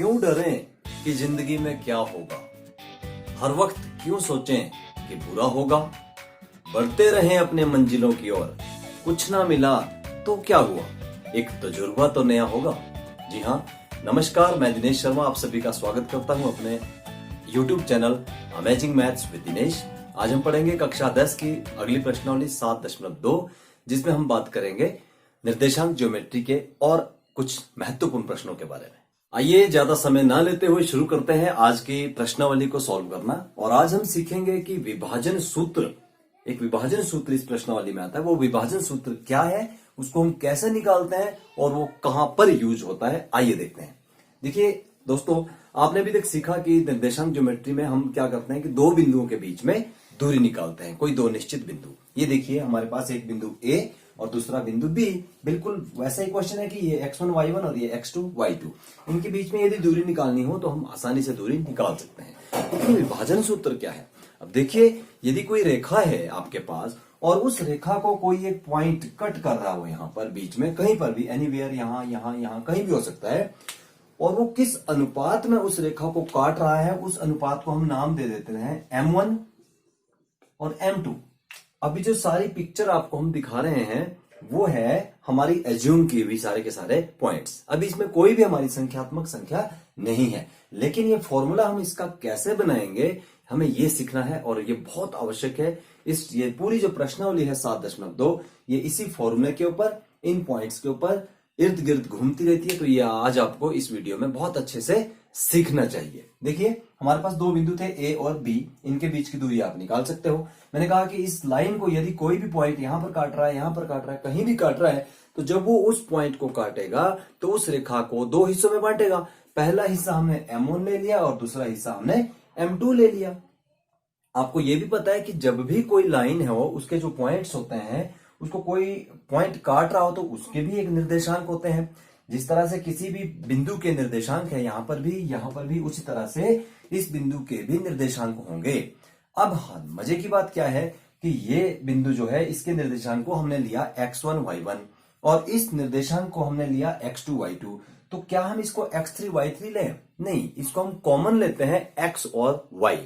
क्यों डरें कि जिंदगी में क्या होगा, हर वक्त क्यों सोचें कि बुरा होगा। बढ़ते रहें अपने मंजिलों की ओर, कुछ ना मिला तो क्या हुआ, एक तजुर्बा तो नया होगा। जी हाँ, नमस्कार, मैं दिनेश शर्मा आप सभी का स्वागत करता हूँ अपने YouTube channel amazing maths with Dinesh. आज हम पढ़ेंगे कक्षा 10 की अगली प्रश्नावली 7.2, जिसमें हम बात करेंगे निर्देशांक ज्योमेट्री के और कुछ महत्वपूर्ण प्रश्नों के बारे में। आइए ज्यादा समय ना लेते हुए शुरू करते हैं आज की प्रश्नावली को सॉल्व करना। और आज हम सीखेंगे कि विभाजन सूत्र, एक विभाजन सूत्र इस प्रश्नावली में आता है। वो विभाजन सूत्र क्या है, उसको हम कैसे निकालते हैं और वो कहां पर यूज होता है, आइए देखते हैं। देखिए दोस्तों, आपने भी देख सीखा कि निर्देशांक ज्योमेट्री में हम क्या करते हैं कि दो बिंदुओं के बीच में दूरी निकालते हैं, कोई दो निश्चित बिंदु। ये देखिए हमारे पास एक बिंदु A और दूसरा बिंदु B। बिल्कुल वैसा ही क्वेश्चन है कि ये x1 y1 और ये x2 y2, इनके बीच में यदि दूरी निकालनी हो तो हम आसानी से दूरी निकाल सकते हैं। लेकिन विभाजन सूत्र क्या है? अब देखिए, यदि कोई रेखा है आपके पास और उस रेखा को कोई एक पॉइंट कट कर रहा हो, यहां पर बीच में कहीं पर भी, एनीवेयर, यहां यहां यहां कहीं भी हो सकता है, और वो किस अनुपात में उस रेखा को काट रहा है, उस अनुपात को हम नाम दे देते हैं M1 और M2। अभी जो सारी पिक्चर आपको हम दिखा रहे हैं वो है हमारी एज्यूम की हुई सारे के सारे पॉइंट्स। अभी इसमें कोई भी हमारी संख्यात्मक संख्या नहीं है, लेकिन ये फॉर्मूला हम इसका कैसे बनाएंगे हमें ये सीखना है और ये बहुत आवश्यक है। ये पूरी जो प्रश्नावली है 7.2, ये इसी फॉर्मूले के ऊपर, इन पॉइंट्स के ऊपर इर्द गिर्द घूमती रहती है। तो ये आज आपको इस वीडियो में बहुत अच्छे से सीखना चाहिए। देखिए हमारे पास दो बिंदु थे A और B, इनके बीच की दूरी आप निकाल सकते हो। मैंने कहा कि इस लाइन को यदि कोई भी पॉइंट यहां पर काट रहा है, यहां पर काट रहा है, कहीं भी काट रहा है, तो जब वो उस पॉइंट को काटेगा तो उस रेखा को दो हिस्सों में बांटेगा। पहला हिस्सा हमने M1 ले लिया और दूसरा हिस्सा हमने M2 ले लिया। आपको यह भी पता है कि जब भी कोई लाइन हो, उसके जो पॉइंट्स होते हैं, उसको कोई पॉइंट काट रहा हो तो उसके भी एक निर्देशांक होते हैं। जिस तरह से किसी भी बिंदु के निर्देशांक है, यहां पर भी उसी तरह से इस बिंदु के भी निर्देशांक होंगे। अब हाँ, मजे की बात क्या है कि ये बिंदु जो है, इसके निर्देशांक को हमने लिया x1 y1 और इस निर्देशांक को हमने लिया x2 y2। तो क्या हम इसको x3 y3 लें? नहीं, इसको हम कॉमन लेते हैं x और y।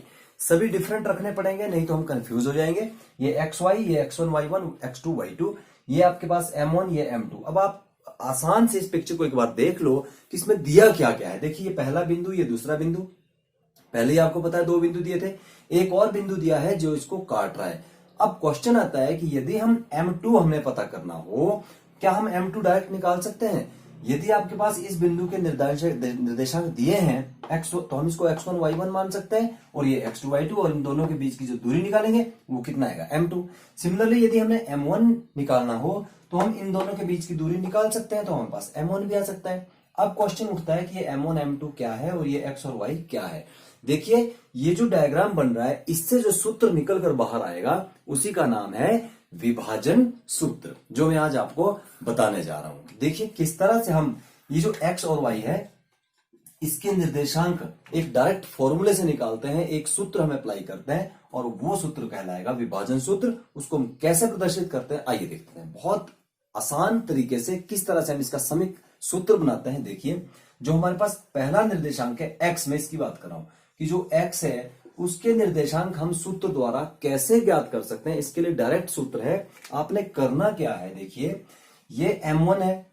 सभी डिफरेंट रखने पड़ेंगे, नहीं तो हम कंफ्यूज हो जाएंगे। ये xy, ये x1 y1, x2 y2, ये आपके पास M1, ये M2। अब आप आसान से इस पिक्चर को एक बार देख लो कि इसमें दिया क्या क्या है। देखिए, ये पहला बिंदु, ये दूसरा बिंदु। पहले ही आपको पता है दो बिंदु दिए थे, एक और बिंदु दिया है जो इसको काट रहा है। अब क्वेश्चन आता है कि यदि हम M2 हमें पता करना हो, क्या हम M2 डायरेक्ट निकाल सकते हैं? यदि आपके पास इस बिंदु के निर्देशांक दिए हैं x, तो हम इसको x1 y1 मान सकते हैं और ये x2 y2, और इन दोनों के बीच की जो दूरी निकालेंगे वो कितना आएगा? M2। सिमिलरली यदि हमें M1 निकालना हो तो हम इन दोनों के बीच की दूरी निकाल सकते हैं, तो हमारे पास M1 भी आ सकता है। अब क्वेश्चन उठता है कि ये M1 M2 क्या है और ये x और y क्या है। देखिए, ये जो डायग्राम बन रहा है, इससे जो सूत्र निकल कर बाहर आएगा उसी का नाम है विभाजन सूत्र, जो मैं आज आपको बताने जा रहा हूं। देखिए किस तरह से हम ये जो x और y है, इसके निर्देशांक एक डायरेक्ट फॉर्मूले से निकालते हैं, एक सूत्र हम अप्लाई करते हैं और वो सूत्र कहलाएगा विभाजन सूत्र। उसको हम कैसे प्रदर्शित करते हैं आइए देखते हैं। बहुत आसान तरीके से किस तरह से हम इसका समीक सूत्र बनाते हैं। देखिए, जो हमारे पास पहला निर्देशांक है x, में इसकी बात कर रहा हूं कि जो x है उसके निर्देशांक हम सूत्र द्वारा कैसे ज्ञात कर सकते हैं। इसके लिए डायरेक्ट सूत्र है। आपने करना क्या है, देखिए ये M1 है,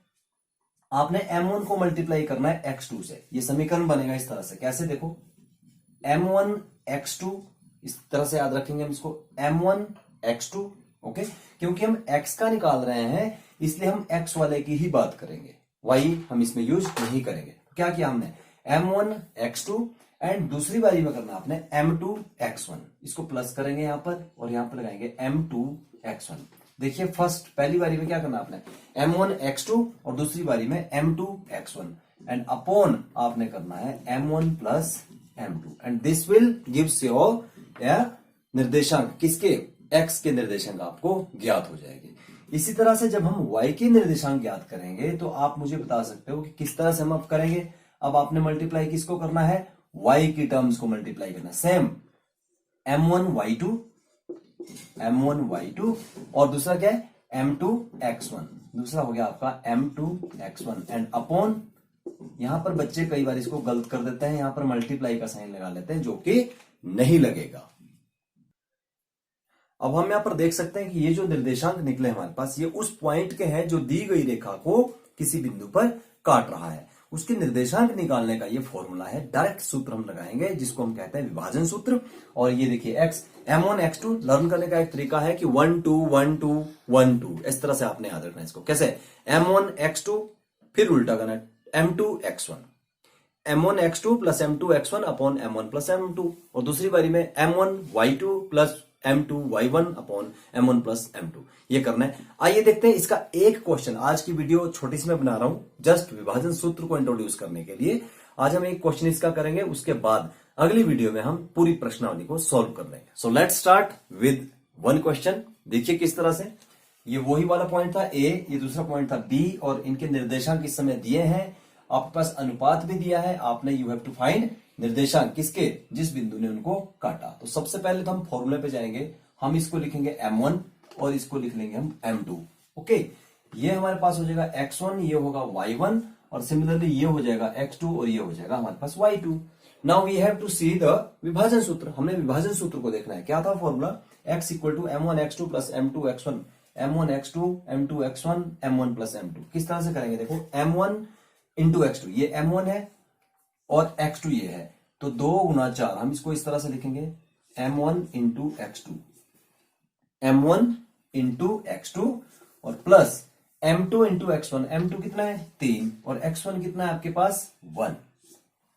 आपने M1 को मल्टीप्लाई करना है x2 से। ये समीकरण बनेगा इस तरह से। कैसे? देखो, M1 x2, इस तरह से याद रखेंगे हम इसको, M1 x2। ओके, क्योंकि हम x का निकाल रहे हैं इसलिए हम x वाले की ही बात करेंगे, y हम इसमें यूज नहीं करेंगे। क्या किया हमने? M1 x2 एंड दूसरी बारी में करना आपने M2 x1। इसको प्लस करेंगे यहां पर और यहां पर लगाएंगे M2 x1। देखिए पहली बारी में क्या करना आपने? M1 x2 और दूसरी बारी में M2 x1 एंड अपॉन आपने करना है M1 plus M2 and this will gives your निर्देशांक। किसके? x के निर्देशांक आपको ज्ञात हो जाएंगे। इसी तरह से जब हम y के निर्देशांक ज्ञात करेंगे तो आप मुझे बता सकते हो कि किस तरह से हम अब करेंगे। अब आपने मल्टीप्लाई किसको करना है? y की टर्म्स को मल्टीप्लाई करना। सेम M1 y2 और दूसरा क्या है? M2 x1। दूसरा हो गया आपका M2 x1 एंड अपॉन यहां पर बच्चे कई बार इसको गलत कर देते हैं, यहां पर मल्टीप्लाई का साइन लगा लेते हैं जो कि नहीं लगेगा। अब हम यहां पर देख सकते हैं कि ये जो निर्देशांक निकले हमारे पास, ये उस पॉइंट के हैं जो दी गई रेखा को किसी बिंदु पर काट रहा है। उसके निर्देशांक निकालने का ये फॉर्मूला है, डायरेक्ट सूत्र हम लगाएंगे जिसको हम कहते हैं विभाजन सूत्र। और ये देखिए एक्स m1 x2 लर्न करने का एक तरीका है कि 1 2 1 2 1 2 इस तरह से आपने याद रखना है इसको। कैसे? m1 x2 फिर उल्टा करना m2 x1, m1 x2 plus m2 x1 upon m1 plus m2, और दूसरी बारी में m1 y2 plus m2 y1 upon m1 plus m2, ये करना है। आइए देखते हैं इसका एक क्वेश्चन। आज की वीडियो छोटी सी मैं बना रहा हूं जस्ट विभाजन सूत्र को इंट्रोड्यूस करने के लिए। आज हम एक क्वेश्चन इसका करेंगे, उसके बाद अगली वीडियो में हम पूरी प्रश्नावली को सॉल्व कर लेंगे। So let's start with one question. देखिए किस तरह से, ये वही वाला पॉइंट था A, ये दूसरा पॉइंट था B, और इनके निर्देशांक इस समय दिए हैं। आपके पास अनुपात भी दिया है, आपने यू हैव टू फाइंड निर्देशांक किसके, जिस बिंदु ने उनको काटा। तो सबसे पहले तो हम फॉर्मूले पे जाएंगे, हम इसको लिखेंगे m1 और इसको लिख लेंगे हम m2। ओके, ये हमारे पास हो जाएगा x1, ये होगा y1, और सिमिलरली ये हो जाएगा x2 और ये हो जाएगा हमारे पास y2। Now we have to see the विभाजन सूत्र। हमने विभाजन सूत्र को देखना है। क्या था formula? x equal to m1 x2 plus m2 x1, m1 x2 m2 x1 m1 plus m2। किस तरह से करेंगे? देखो m1 इंटू x2, ये m1 है और x2 ये है, तो 2 गुना 4, हम इसको इस तरह से लिखेंगे m1 into x2, m1 into x2 और plus m2 into x1। m2 कितना है? 3, और x1 कितना है आपके पास? 1।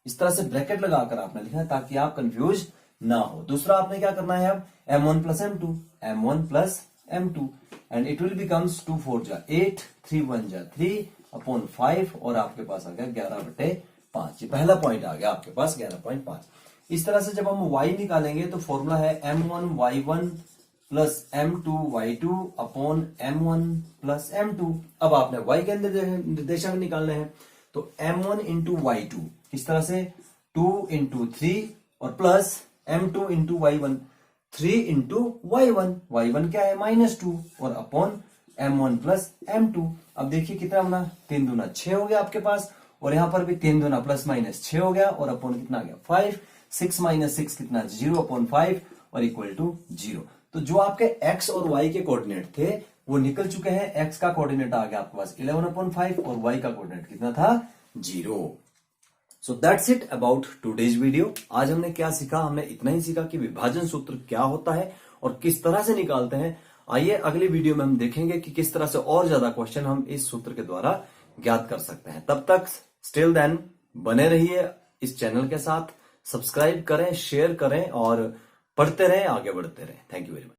इस तरह से ब्रैकेट लगाकर आपने लिखना है ताकि आप कंफ्यूज ना हो। दूसरा आपने क्या करना है अब? m1 plus m2, m1 plus m2, and it will becomes 2 4 जा 8, 3 1 जा 3 अपॉन 5, और आपके पास आ गया 11/5। ये पहला पॉइंट आ गया आपके पास 11.5। इस तरह से जब हम y निकालेंगे तो फॉर्मूला है m1 y1 plus m2 y2 upon m1 plus m2। अब आपने y के निर्देशांक निकालने हैं, तो m1 इंटू y2 इस तरह से 2 इंटू 3 और plus m2 into y1, 3 into y1, y1 क्या है? -2, और अपॉन m1 प्लस m2। अब देखिए कितना बना? 3 दूना 6 हो गया आपके पास, और यहां पर भी 3 दूना प्लस माइनस 6 हो गया, और अपॉन कितना आ गया? 5, 6 माइनस 6 कितना? 0 अपॉन 5 और इक्वल टू 0। तो जो आपके x और y के कोऑर्डिनेट थे वो निकल चुके हैं। x का कोऑर्डिनेट आ गया आपके पास 11/5 और y का कोऑर्डिनेट कितना था? 0। So that's it about today's video. आज हमने क्या सीखा? हमने इतना ही सीखा कि विभाजन सूत्र क्या होता है और किस तरह से निकालते हैं। आइए अगली वीडियो में हम देखेंगे कि किस तरह से और ज्यादा क्वेश्चन हम इस सूत्र के द्वारा ज्ञात कर सकते हैं। तब तक स्टिल देन बने रहिए इस चैनल के साथ, सब्सक्राइब करें, शेयर करें और पढ़ते रहें, आगे बढ़ते रहें। Thank you very much.